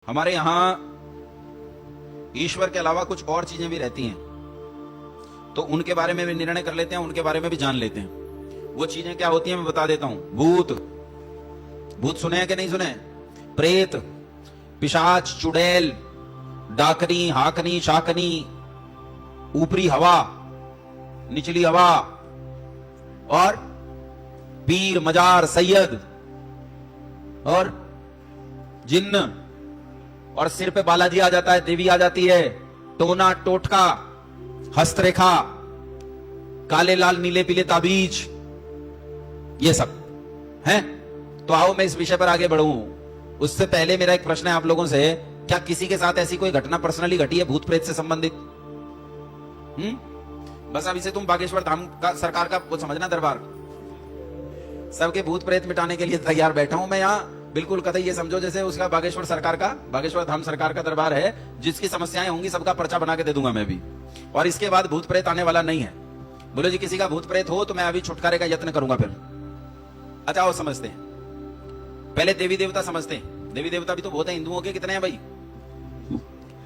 हमारे यहां ईश्वर के अलावा कुछ और चीजें भी रहती हैं, तो उनके बारे में भी निर्णय कर लेते हैं, उनके बारे में भी जान लेते हैं। वो चीजें क्या होती हैं मैं बता देता हूं। भूत, भूत सुने हैं कि नहीं सुने? प्रेत, पिशाच, चुड़ैल, डाकनी, हाकनी, शाकनी, ऊपरी हवा, निचली हवा, और पीर, मजार, सैयद, और जिन्न, और सिर पे बालाजी आ जाता है, देवी आ जाती है, टोना, टोटका, हस्तरेखा, काले लाल नीले पीले ताबीज, ये सब हैं। तो आओ मैं इस विषय पर आगे बढ़ूं। उससे पहले मेरा एक प्रश्न है आप लोगों से, क्या किसी के साथ ऐसी कोई घटना पर्सनली घटी है भूत प्रेत से संबंधित? बस अब इसे तुम बागेश्वर धाम का सरकार का वो समझना दरबार, सबके भूत प्रेत मिटाने के लिए तैयार बैठा हूं मैं यहाँ। बिल्कुल कतई ये समझो जैसे उसका बागेश्वर सरकार का, बागेश्वर धाम सरकार का दरबार है, जिसकी समस्याएं होंगी सबका पर्चा बना के दे दूंगा मैं भी। और इसके बाद भूत प्रेत आने वाला नहीं है। बोलो जी किसी का भूत प्रेत हो तो मैं अभी छुटकारे का यत्न करूंगा फिर। अच्छा वो समझते हैं, पहले देवी देवता समझते हैं। देवी देवता भी तो बहुत है हिंदुओं के। कितने हैं भाई?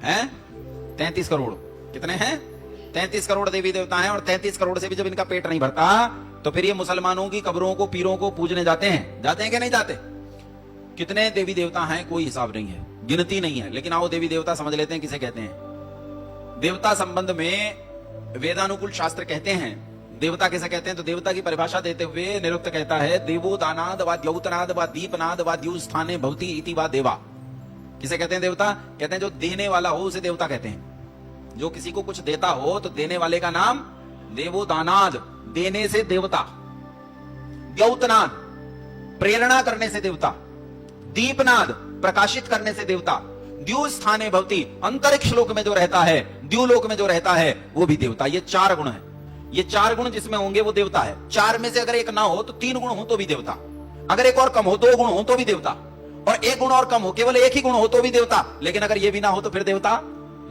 हैं 33 करोड़। कितने हैं? 33 करोड़ देवी देवता हैं। और 33 करोड़ से भी जब इनका पेट नहीं भरता तो फिर ये मुसलमानों की कब्रों को, पीरों को पूजने जाते हैं। जाते हैं कि नहीं जाते? कितने देवी देवता हैं कोई हिसाब नहीं है, गिनती नहीं है। लेकिन आओ देवी देवता समझ लेते हैं किसे कहते हैं। देवता संबंध में वेदानुकूल शास्त्र कहते हैं देवता किसे कहते हैं। तो देवता की परिभाषा देते हुए निरुक्त कहता है, देवो दानाद व द्यौतनाद व दीपनाद व द्यू स्थाने भवति इति वा देवा। किसे कहते हैं देवता? कहते हैं जो देने वाला हो उसे देवता कहते हैं। जो किसी को कुछ देता हो तो देने वाले का नाम देवो दानाद, देने से देवता। द्यौतनाद, प्रेरणा करने से देवता। दीपनाद, प्रकाशित करने से देवता। द्यू स्थाने भवति, अंतरिक्ष लोक में जो रहता है, द्यूलोक में जो रहता है वो भी देवता। ये 4 गुण है। ये 4 गुण जिसमें होंगे वो देवता है। 4 में से अगर एक ना हो तो 3 गुण हो तो भी देवता। अगर एक और कम हो, 2 गुण हो तो भी देवता। और 1 गुण और कम हो, केवल 1 ही गुण हो तो भी देवता। लेकिन अगर ये भी ना हो तो फिर देवता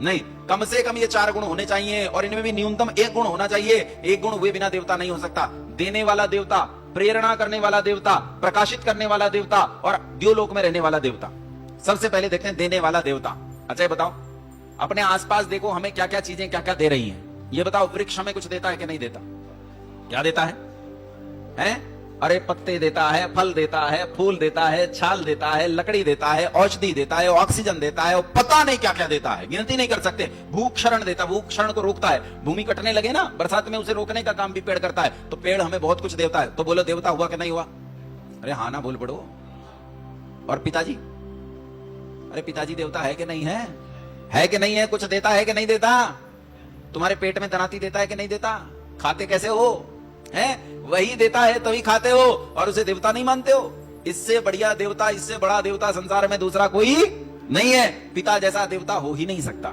नहीं। कम से कम ये 4 गुण होने चाहिए और इनमें भी न्यूनतम 1 गुण होना चाहिए। 1 गुण हुए बिना देवता नहीं हो सकता। देने वाला देवता, प्रेरणा करने वाला देवता, प्रकाशित करने वाला देवता, और द्यूलोक में रहने वाला देवता। सबसे पहले देखते हैं देने वाला देवता। अच्छा ये बताओ, अपने आसपास देखो हमें क्या क्या चीजें क्या क्या दे रही हैं। ये बताओ, वृक्ष हमें कुछ देता है कि नहीं देता? क्या देता है? हैं? अरे पत्ते देता है, फल देता है, फूल देता है, छाल देता है, लकड़ी देता है, औषधि देता है, ऑक्सीजन देता है, और पता नहीं क्या क्या देता है, गिनती नहीं कर सकते। भूक्षरण देता है, भूक्षरण को रोकता है। भूमि कटने लगे ना बरसात में, उसे रोकने का काम भी पेड़ करता है। तो पेड़ हमें बहुत कुछ देता है। तो बोलो देवता हुआ कि नहीं हुआ? अरे हाँ ना बोल पड़ो। और पिताजी, अरे पिताजी देवता है कि नहीं है? है कि नहीं है? कुछ देता है कि नहीं देता? तुम्हारे पेट में दनाती देता है कि नहीं देता? खाते कैसे हो? हैं? वही देता है तभी खाते हो, और उसे देवता नहीं मानते हो। इससे बढ़िया देवता, इससे बड़ा देवता संसार में दूसरा कोई नहीं है। पिता जैसा देवता हो ही नहीं सकता।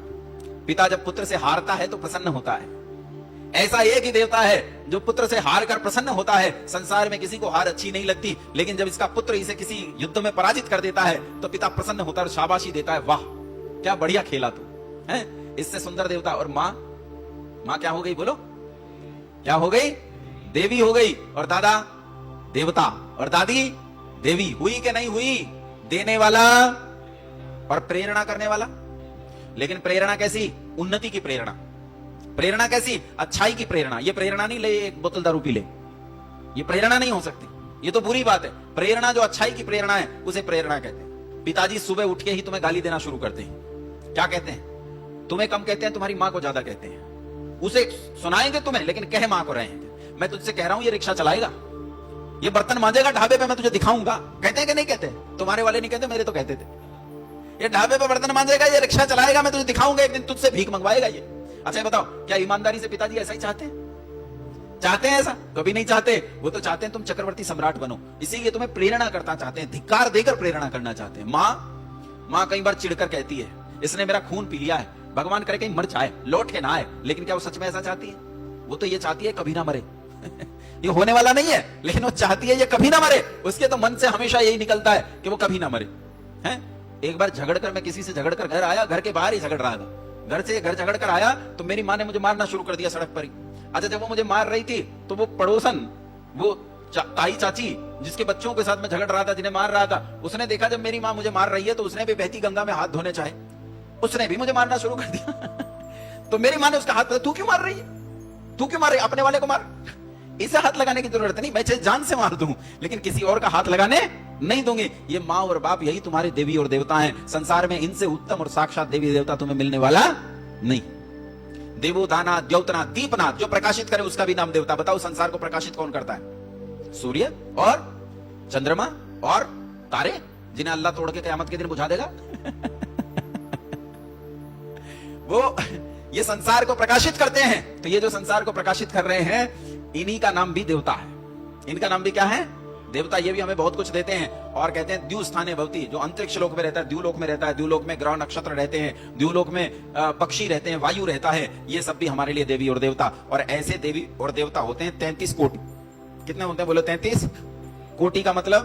पिता जब पुत्र से हारता है तो प्रसन्न होता है। ऐसा एक ही देवता है जो पुत्र से हार कर प्रसन्न होता है। संसार में किसी को हार अच्छी नहीं लगती, लेकिन जब इसका पुत्र इसे किसी युद्ध में पराजित कर देता है तो पिता प्रसन्न होता है और शाबाशी देता है, वाह क्या बढ़िया खेला तू, है। इससे सुंदर देवता। और माँ, माँ क्या हो गई बोलो? क्या हो गई? देवी हो गई। और दादा देवता, और दादी देवी। हुई कि नहीं हुई? देने वाला और प्रेरणा करने वाला। लेकिन प्रेरणा कैसी? उन्नति की प्रेरणा। प्रेरणा कैसी? अच्छाई की प्रेरणा। ये प्रेरणा नहीं ले एक बोतल दारू पी ले, ये प्रेरणा नहीं हो सकती। ये तो बुरी बात है। प्रेरणा जो अच्छाई की प्रेरणा है उसे प्रेरणा कहते हैं। पिताजी सुबह उठ के ही तुम्हें गाली देना शुरू करते हैं, क्या कहते हैं? तुम्हें कम कहते हैं, तुम्हारी माँ को ज्यादा कहते हैं। उसे सुनाएंगे तुम्हें, लेकिन कह माँ को रहेंगे। मैं तुझसे कह रहा हूं ये रिक्शा चलाएगा, ये बर्तन मांजेगा ढाबे पे, मैं तुझे दिखाऊंगा। कहते हैं कि नहीं कहते? तुम्हारे वाले नहीं कहते, मेरे तो कहते थे। ये ढाबे पे बर्तन मांजेगा, ये रिक्शा चलाएगा, मैं तुझे दिखाऊंगा, एक दिन तुझसे भीख मंगवाएगा ये। अच्छा बताओ, क्या ईमानदारी से पिताजी ऐसा ही चाहते हैं? चाहते हैं ऐसा? कभी नहीं चाहते। वो तो चाहते हैं तुम चक्रवर्ती सम्राट बनो, इसीलिए तुम्हें प्रेरणा करना चाहते हैं, धिक्कार देकर प्रेरणा करना चाहते हैं। माँ कई बार चिढ़कर कहती है, इसने मेरा खून पी लिया है, भगवान करे कहीं मर जाए, लौट के ना आए। लेकिन क्या वो सच में ऐसा चाहती है? वो तो ये चाहती है कभी ना मरे। ये होने वाला नहीं है, लेकिन वो चाहती है ये कभी ना मरे। उसके तो मन से हमेशा यही निकलता है कि वो कभी ना मरे, हैं। एक बार झगड़कर मैं किसी से झगड़कर घर आया, घर के बाहर ही झगड़ रहा था। घर से घर झगड़ कर आया तो मेरी माँ ने मुझे मारना शुरू कर दिया सड़क पर ही। अच्छा जब वो मुझे मार रही थी तो वो पड़ोसन, वो ताई चाची जिसके बच्चों के साथ में झगड़ रहा था, जिन्हें मार रहा था, उसने देखा जब मेरी माँ मुझे मार रही है तो उसने भी बहती गंगा में हाथ धोने चाहे, उसने भी मुझे मारना शुरू कर दिया। तो मेरी माँ ने उसका हाथ पकड़ा, तू क्यों मार रही है, तू क्यों मार रही है, अपने वाले को मार, इसे हाथ लगाने की जरूरत नहीं, मैं चाहे जान से मार दूं लेकिन किसी और का हाथ लगाने नहीं दूंगी। ये माँ और बाप यही तुम्हारे देवी और देवता हैं। संसार में इनसे उत्तम और साक्षात देवी देवता तुम्हें मिलने वाला नहीं। देवो दाना द्योतना दीपनाथ, जो प्रकाशित करे उसका भी नाम देवता। बताओ संसार को प्रकाशित कौन करता है? सूर्य और चंद्रमा और तारे, जिन्हें अल्लाह तोड़ के कयामत के दिन बुझा देगा। वो ये संसार को प्रकाशित करते हैं। तो ये जो संसार को प्रकाशित कर रहे हैं इन्हीं का नाम भी देवता है। इनका नाम भी क्या है? देवता। ये भी हमें बहुत कुछ देते हैं और कहते हैं द्यू स्थाने भवती, जो अंतरिक्ष लोक में रहता है, द्यूलोक में रहता है, द्यूलोक में ग्रह नक्षत्र रहते हैं, द्यूलोक में पक्षी रहते हैं, वायु रहता है, ये सब भी हमारे लिए देवी और देवता। और ऐसे देवी और देवता होते हैं 33 कोटि। कितने होते हैं बोलो? 33 कोटि का मतलब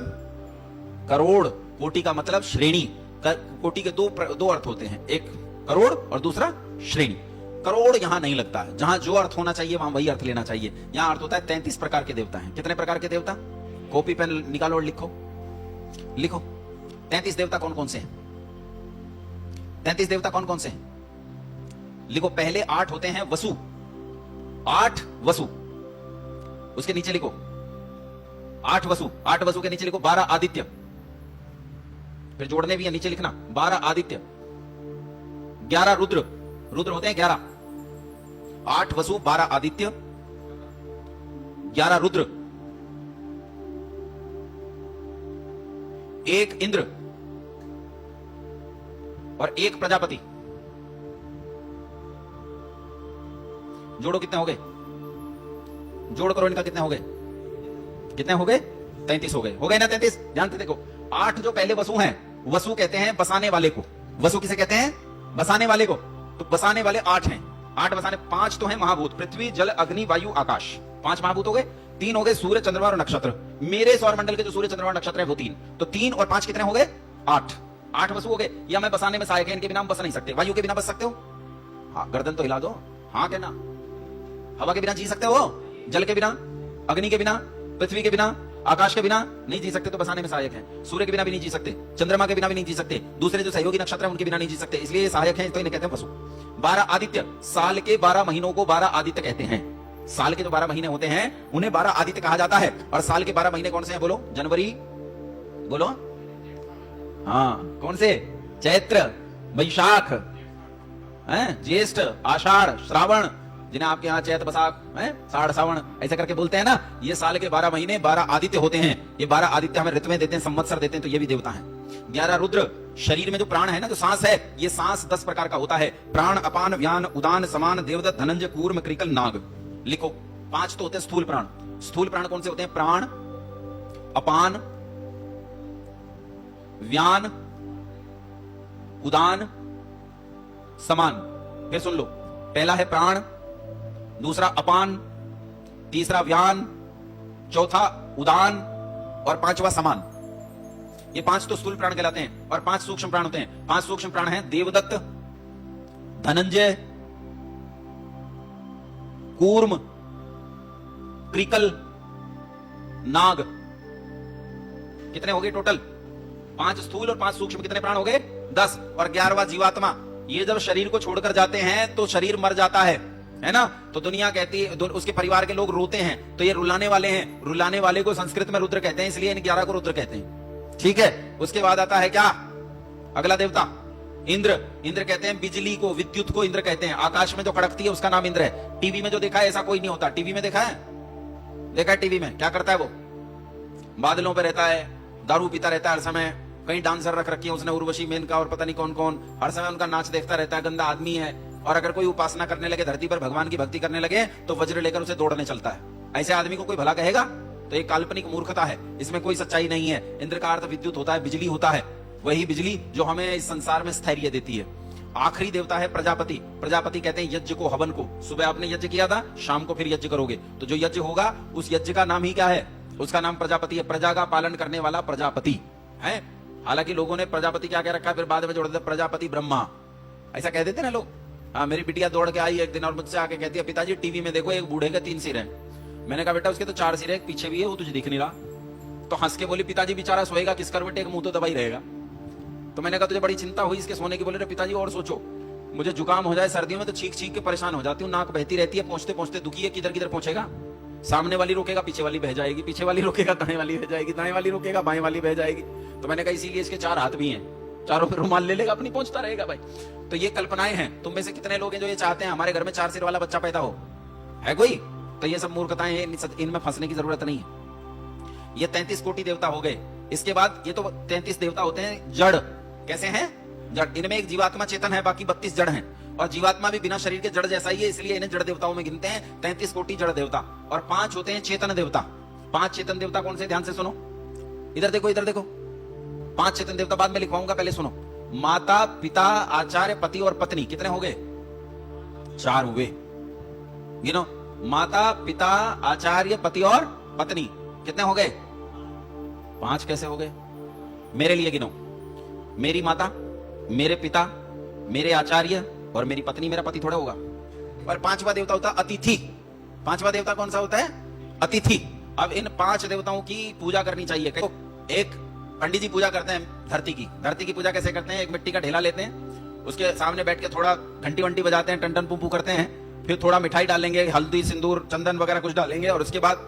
करोड़, कोटि का मतलब श्रेणी। कोटि के दो अर्थ होते हैं, एक करोड़ और दूसरा श्रेणी। करोड़ यहां नहीं लगता है, जहां जो अर्थ होना चाहिए वहां वही अर्थ लेना चाहिए। यहां अर्थ होता है 33 प्रकार के देवता हैं। कितने प्रकार के देवता? कॉपी पेन निकालो और लिखो, लिखो 33 देवता कौन कौन से हैं? 33 देवता कौन कौन से हैं? लिखो। पहले 8 होते हैं वसु, 8 वसु, उसके नीचे लिखो 8 वसु, 8 वसु के नीचे लिखो 12 आदित्य, फिर जोड़ने भी है, नीचे लिखना 12 आदित्य, 11 रुद्र, रुद्र होते हैं 11, 8 वसु, 12 आदित्य, 11 रुद्र, 1 इंद्र और 1 प्रजापति। जोड़ो कितने हो गए? जोड़ करो इनका, कितने हो गए? कितने हो गए? 33 हो गए। हो गए ना 33? ध्यान से देखो। 8 जो पहले वसु हैं, वसु कहते हैं बसाने वाले को। वसु किसे कहते हैं? बसाने वाले को। तो बसाने वाले 8 हैं। 8 बसाने, 5 तो हैं महाभूत, पृथ्वी जल अग्नि वायु आकाश, 5 महाभूत हो गए। 3 हो गए सूर्य चंद्रमा और नक्षत्र। मेरे सौर मंडल के जो सूर्य चंद्रमा और नक्षत्र है वो 3। तो 3 और 5 कितने हो गए? 8। 8 वसु हो गए। या मैं बसाने में सहायक है, इनके बिना हम बस नहीं सकते। वायु के बिना बस सकते हो? हाँ, गर्दन तो हिला दो, हाँ कहना। हवा के बिना जी सकते हो? जल के बिना, अग्नि के बिना, पृथ्वी के बिना, आकाश के बिना नहीं जी सकते, तो बसाने में सहायक है। सूर्य के बिना भी नहीं जी सकते, चंद्रमा के बिना भी नहीं जी सकते, दूसरे जो सहयोगी नक्षत्र है उनके बिना नहीं जी सकते, इसलिए ये सहायक है, तो इन्हें कहते हैं वसु। 12 आदित्य, साल के 12 महीनों को 12 आदित्य कहते हैं। साल के जो 12 महीने होते हैं उन्हें 12 आदित्य कहा जाता है। और साल के 12 महीने कौन से हैं बोलो? जनवरी, बोलो हाँ, कौन से? चैत्र, वैशाख, ज्येष्ठ, आषाढ़, श्रावण, जिन्हें आपके यहाँ चैत बसाख, साढ़ सावन ऐसा करके बोलते हैं ना। ये साल के 12 महीने 12 आदित्य होते हैं। ये 12 आदित्य हमें ऋतुएं देते हैं, संवत्सर देते हैं, तो ये भी देवता हैं। 11 रुद्र, शरीर में जो प्राण है ना, जो सांस है, ये सांस 10 प्रकार का होता है। प्राण, अपान, व्यान, उदान, समान, देवदत्त, धनंजय, कूर्म, कृकल, नाग। लिखो। 5 तो होते हैं स्थूल प्राण। स्थूल प्राण कौन से होते हैं? प्राण, अपान, व्यान, उदान, समान। फिर सुन लो, पहला है प्राण, दूसरा अपान, तीसरा व्यान, चौथा उदान और 5वां समान। ये 5 तो स्थूल प्राण कहलाते हैं। और 5 सूक्ष्म प्राण होते हैं। 5 सूक्ष्म प्राण हैं देवदत्त, धनंजय, कूर्म, कृकल, नाग। कितने हो गए टोटल? 5 स्थूल और 5 सूक्ष्म, कितने प्राण हो गए? 10। और 11वां जीवात्मा। ये जब शरीर को छोड़कर जाते हैं तो शरीर मर जाता है ना। तो दुनिया कहती है, उसके परिवार के लोग रोते हैं, तो ये रुलाने वाले हैं। रुलाने वाले को संस्कृत में रुद्र कहते हैं, इसलिए इन 11 को रुद्र कहते हैं। ठीक है। उसके बाद आता है क्या? अगला देवता इंद्र। इंद्र कहते हैं बिजली को, विद्युत को इंद्र कहते हैं। आकाश में जो कड़कती है उसका नाम इंद्र है। टीवी में जो देखा है ऐसा कोई नहीं होता। टीवी में देखा है? देखा है टीवी में क्या करता है वो? बादलों पे रहता है, दारू पीता रहता है हर समय, कहीं डांसर रख रखी है उसने, उर्वशी, मेनका और पता नहीं कौन कौन, हर समय उनका नाच देखता रहता है, गंदा आदमी है। और अगर कोई उपासना करने लगे, धरती पर भगवान की भक्ति करने लगे, तो वज्र लेकर उसे दौड़ने चलता है। ऐसे आदमी को कोई भला कहेगा? तो एक काल्पनिक मूर्खता है, इसमें कोई सच्चाई नहीं है। इंद्र का अर्थ विद्युत होता है, बिजली होता है, वही बिजली जो हमें इस संसार में स्थैर्य देती है। आखिरी देवता है प्रजापति। प्रजापति कहते हैं यज्ञ को, हवन को। सुबह आपने यज्ञ किया था, शाम को फिर यज्ञ करोगे, तो जो यज्ञ होगा उस यज्ञ का नाम ही क्या है? उसका नाम प्रजापति है। प्रजा का पालन करने वाला प्रजापति है। हालांकि लोगों ने प्रजापति क्या कह रखा है, फिर बाद में जोड़ देते प्रजापति ब्रह्मा, ऐसा कह देते ना लोग। हाँ, मेरी बिटिया दौड़ के आई एक दिन और मुझसे आके कहती है, पिताजी टीवी में देखो एक बूढ़े के 3 सिर हैं। मैंने कहा बेटा उसके तो 4 सिर है, एक पीछे भी है, वो तुझे दिख नहीं रहा। तो हंस के बोली पिताजी बेचारा सोएगा किस करवट, एक मुंह तो दबा ही रहेगा। तो मैंने कहा तुझे बड़ी चिंता हुई इसके सोने की। बोले पिताजी और सोचो, मुझे जुकाम हो जाए सर्दियों में तो छींक छींक के परेशान हो जाती हूँ, नाक बहती रहती है, पहुंचते पहुंचते दुखी है, किधर किधर पहुंचेगा। सामने वाली रोकेगा पीछे वाली बह जाएगी, पीछे वाली रोकेगा दाएं वाली बह जाएगी, दाएं वाली रोकेगा बाएं वाली बह जाएगी। तो मैंने कहा इसीलिए इसके 4 हाथ भी हैं, चारों पे रुमाल ले लेगा, अपनी पहुंचता रहेगा भाई। तो ये कल्पनाएं हैं। तुम में से कितने लोग हैं जो ये चाहते हैं हमारे घर में 4 सिर वाला बच्चा पैदा हो? है कोई? तो ये सब मूर्खताएं हैं, इनमें फंसने की जरूरत नहीं है। ये 33 कोटि देवता हो गए। इसके बाद ये तो 33 देवता होते हैं जड़। कैसे हैं? जड़। इनमें एक जीवात्मा चेतन है, बाकी 32 जड़ हैं। और जीवात्मा भी बिना शरीर के जड़ जैसा ही है, इसलिए इन्हें जड़ देवताओं में गिनते हैं। 33 कोटि जड़ देवता और 5 होते हैं चेतन देवता। 5 चेतन देवता कौन से? ध्यान से सुनो, इधर देखो, इधर देखो। 5 चेतन देवता बाद में लिखवाऊंगा, पहले सुनो। माता, पिता, आचार्य, पति और पत्नी। कितने हो गए? 4 हुए। गिनो। माता, पिता, आचार्य, पति और पत्नी। कितने हो गए? 5 कैसे हो गए? मेरे लिए गिनो। मेरी माता, मेरे पिता, मेरे आचार्य और मेरी पत्नी। मेरा पति थोड़ा होगा। और 5वां देवता होता है अतिथि। 5वां देवता कौन सा होता है? अतिथि। अब इन 5 देवताओं की पूजा करनी चाहिए। एक पंडित जी पूजा करते हैं धरती की। धरती की पूजा कैसे करते हैं? एक मिट्टी का ढेला लेते हैं, उसके सामने बैठ के थोड़ा घंटी वंटी बजाते हैं, टन टन पुपू करते हैं, फिर थोड़ा मिठाई डालेंगे, हल्दी सिंदूर चंदन वगैरह कुछ डालेंगे, और उसके बाद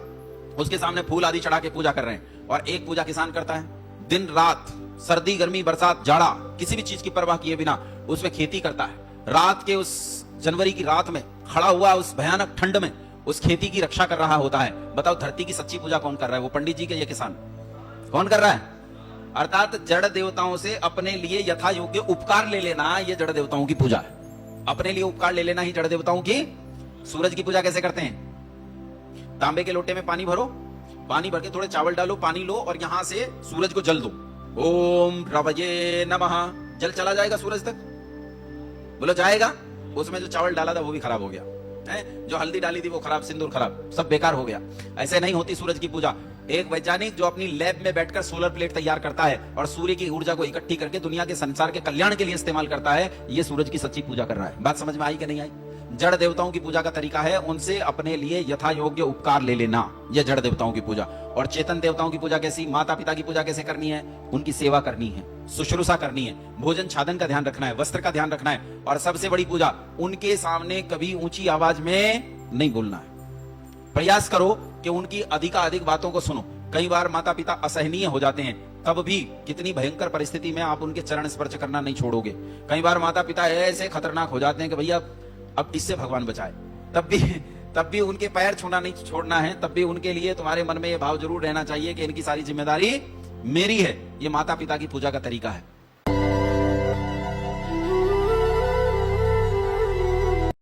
उसके सामने फूल आदि चढ़ा के पूजा कर रहे हैं। और एक पूजा किसान करता है, दिन रात, सर्दी गर्मी बरसात जाड़ा, किसी भी चीज की परवाह किए बिना उसमें खेती करता है। रात के उस जनवरी की रात में खड़ा हुआ उस भयानक ठंड में उस खेती की रक्षा कर रहा होता है। बताओ धरती की सच्ची पूजा कौन कर रहा है? वो पंडित जी के ये किसान कौन कर रहा है? अर्थात जड़ देवताओं से अपने लिए यथा योग्य उपकार ले लेना, ये जड़ देवताओं की पूजा है। अपने लिए उपकार ले लेना ही जड़ देवताओं की। सूरज की पूजा कैसे करते हैं? तांबे के लोटे में पानी भरो, पानी भर के थोड़े चावल डालो, पानी लो और यहां से सूरज को जल दो। ओम रवये नमः। जल चला जाएगा सूरज तक? बोलो जाएगा? उसमें जो चावल डाला था वो भी खराब हो गया है, जो हल्दी डाली थी वो खराब, सिंदूर खराब, सब बेकार हो गया। ऐसे नहीं होती सूरज की पूजा। एक वैज्ञानिक जो अपनी लैब में बैठकर सोलर प्लेट तैयार करता है और सूर्य की ऊर्जा को इकट्ठी करके दुनिया के संसार के कल्याण के लिए इस्तेमाल करता है, ये सूरज की सच्ची पूजा कर रहा है। बात समझ में आई कि नहीं आई? जड़ देवताओं की पूजा का तरीका है उनसे अपने लिए यथा योग्य उपकार ले लेना, यह जड़ देवताओं की पूजा। और चेतन देवताओं की पूजा कैसी? माता पिता की पूजा कैसे करनी है? उनकी सेवा करनी है, शुश्रूषा करनी है, भोजन छादन का ध्यान रखना है, वस्त्र का ध्यान रखना है, और सबसे बड़ी पूजा, उनके सामने कभी ऊंची आवाज में नहीं बोलना है। प्रयास करो कि उनकी अधिकाधिक बातों को सुनो। कई बार माता पिता असहनीय हो जाते हैं, तब भी कितनी भयंकर परिस्थिति में आप उनके चरण स्पर्श करना नहीं छोड़ोगे। कई बार माता पिता ऐसे खतरनाक हो जाते हैं कि भैया अब इससे भगवान बचाए, तब भी उनके पैर छूना नहीं छोड़ना है। तब भी उनके लिए तुम्हारे मन में यह भाव जरूर रहना चाहिए कि इनकी सारी जिम्मेदारी मेरी है। ये माता पिता की पूजा का तरीका है।